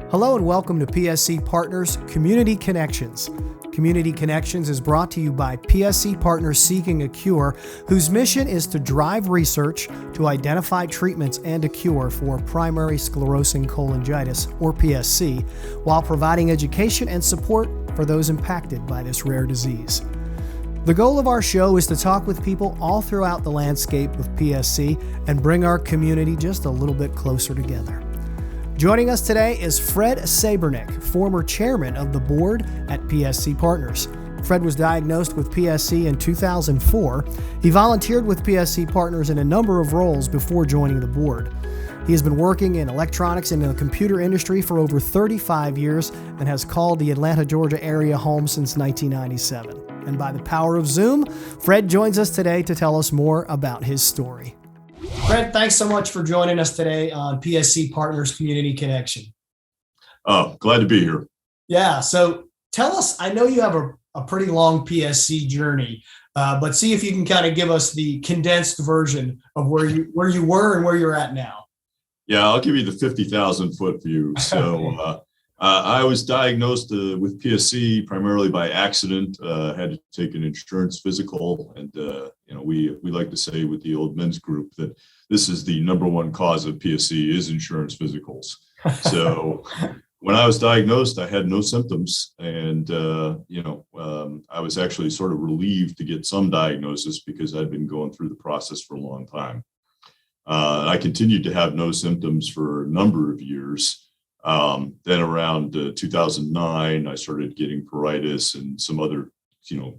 Hello and welcome to PSC Partners Community Connections. Community Connections is brought to you by PSC Partners Seeking a Cure, whose mission is to drive research to identify treatments and a cure for primary sclerosing cholangitis, or PSC, while providing education and support for those impacted by this rare disease. The goal of our show is to talk with people all throughout the landscape of PSC and bring our community just a little bit closer together. Joining us today is Fred Sabernick, former chairman of the board at PSC Partners. Fred was diagnosed with PSC in 2004. He volunteered with PSC Partners in a number of roles before joining the board. He has been working in electronics and in the computer industry for over 35 years and has called the Atlanta, Georgia area home since 1997. And by the power of Zoom, Fred joins us today to tell us more about his story. Fred, thanks so much for joining us today on PSC Partners Community Connection. Glad to be here. Yeah, so tell us, I know you have a pretty long PSC journey, but see if you can kind of give us the condensed version of where you were and where you're at now. Yeah, I'll give you the 50,000 foot view. So I was diagnosed with PSC primarily by accident. Had to take an insurance physical, and we like to say with the old men's group that this is the number one cause of PSC is insurance physicals. So when I was diagnosed, I had no symptoms, and I was actually sort of relieved to get some diagnosis because I'd been going through the process for a long time. I continued to have no symptoms for a number of years. Then around 2009, I started getting pruritus and some other,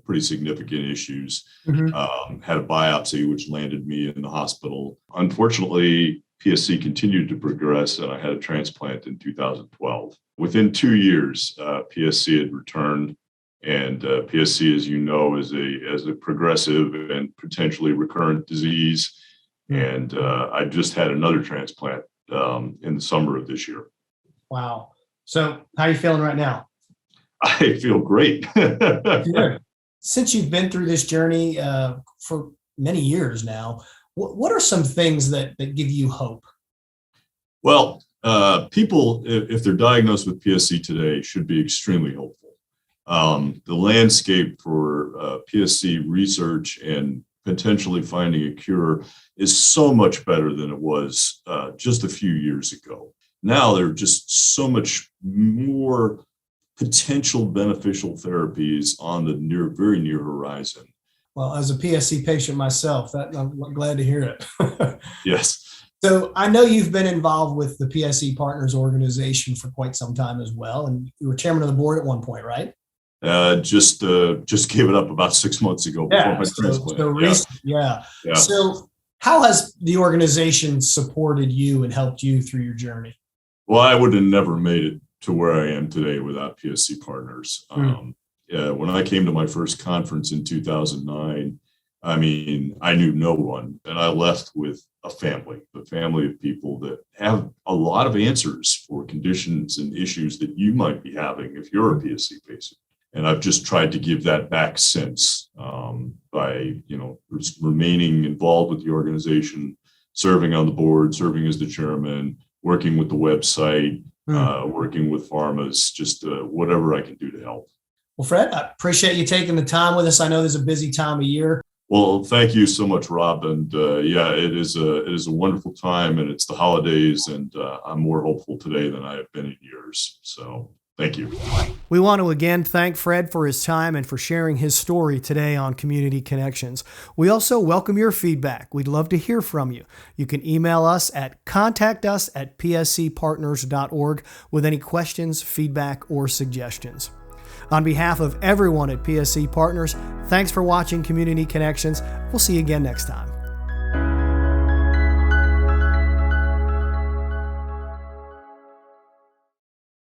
pretty significant issues. Had a biopsy, which landed me in the hospital. Unfortunately, PSC continued to progress, and I had a transplant in 2012. Within 2 years, PSC had returned, and PSC, as you know, is a progressive and potentially recurrent disease. And I just had another transplant in the summer of this year. Wow. So how are you feeling right now? I feel great. Good. Since you've been through this journey for many years now, what are some things that give you hope? Well, people, if they're diagnosed with PSC today, should be extremely hopeful. The landscape for PSC research and potentially finding a cure is so much better than it was just a few years ago. Now there are just so much more potential beneficial therapies on the very near horizon. Well, as a PSC patient myself, I'm glad to hear it. Yes. So I know you've been involved with the PSC Partners organization for quite some time as well, and you were chairman of the board at one point, right? Just gave it up about 6 months ago before my transplant. Yeah. So how has the organization supported you and helped you through your journey? Well, I would have never made it to where I am today without PSC Partners. When I came to my first conference in 2009, I knew no one, and I left with a family of people that have a lot of answers for conditions and issues that you might be having if you're a PSC patient. And I've just tried to give that back since by remaining involved with the organization, serving on the board, serving as the chairman, working with the website, working with pharmas, just whatever I can do to help. Well, Fred, I appreciate you taking the time with us. I know there's a busy time of year. Well, thank you so much, Rob. And it is a wonderful time, and it's the holidays, and I'm more hopeful today than I have been in years. So thank you. We want to again thank Fred for his time and for sharing his story today on Community Connections. We also welcome your feedback. We'd love to hear from you. You can email us at contactus@pscpartners.org with any questions, feedback, or suggestions. On behalf of everyone at PSC Partners, thanks for watching Community Connections. We'll see you again next time.